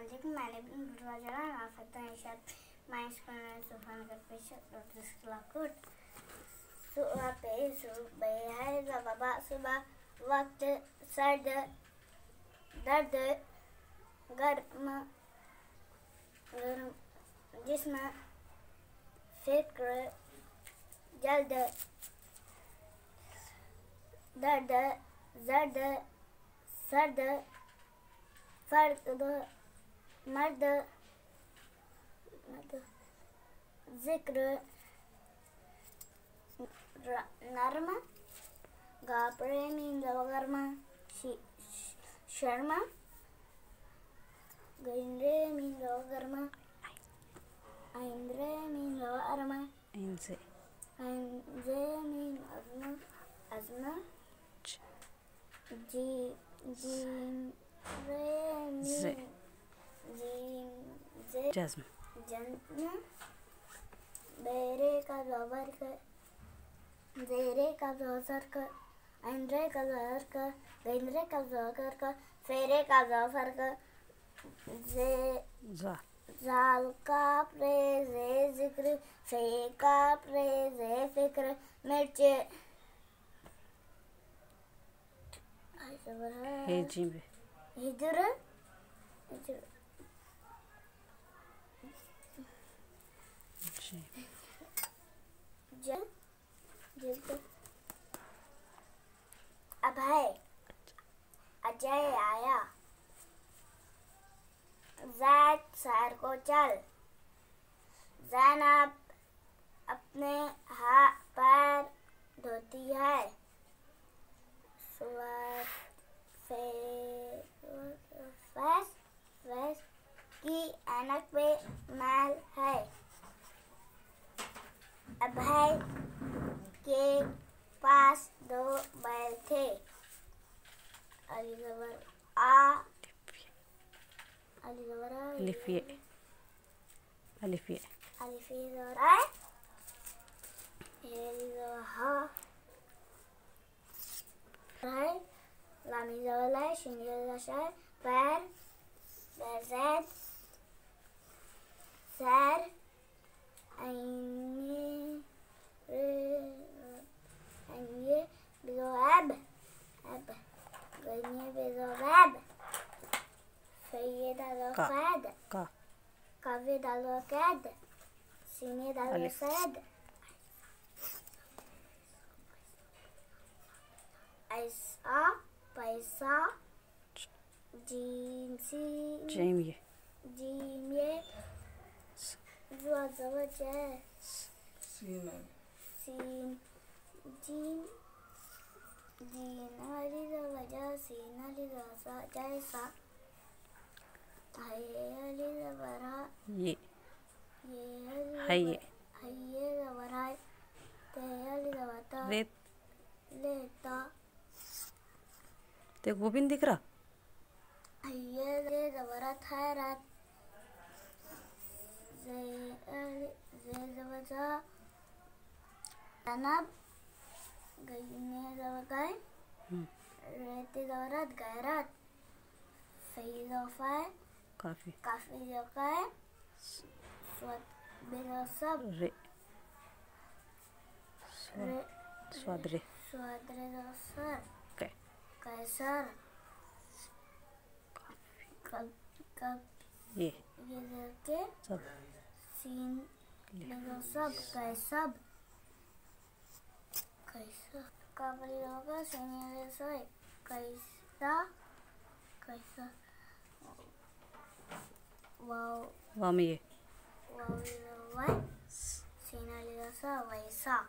वालेकुम, मैंने आ सकता है शायद माइनस करना सुफान का पेश लाकुट सुबह पे सुबह है बाबा सुबह वक्त सर्द दर्द गर्म गर्म जिस्म फिक्र जल्द दर्द जर्द सर्द फर्द मर्द जिक्र नर्म गाप्रेमींद्रवर्म शर्मा गैंद्रेमींद्रवर्म ऐंद्रेमींद्रवर्म ऐंजेमींद्रवर्म अज़्म जज़्म बेरे का ज़बर ज़ेरे का ज़र का ऐंद्रे का ज़र का गैंद्रे का ज़र का फेरे का ज़फर का ज़ाल का प्रे ज़े ज़िक्र फे का प्रे ज़े फिक्र मिर्च हिजर अभय अजय आया ज़ैद सैर को चल ज़ैनब अपने हाथ पैर धोती है फैस की ऐनक पे मैल है अभय के पास 2 बैल थे अलिफिए लामी ज़वलाई शिंगे शाय पैर ज़ैद सैर ऐंगे बिज़ोएब गैंगे बिज़ोएब फैये दालो कैद कावे दालो कैद सीने दालो सैद ऐसा पैसा जीमिए सीन वाली वजह सीन वाली जैसा वाली वरा ये वरा लेता ते गोविंद दिख रहा ज़बरत है रात ज़नब गईने ज़वगाय रेती ज़वरत गैरत सही ज़ोफ़ाय काफ़ी ज़ोफ़ाय बेज़ोसब स्वाद्रे ज़ोसर कैसर ये के सब सीन सब कैसब काबली होगा सीने सोए कैसा वामी सीना वैसा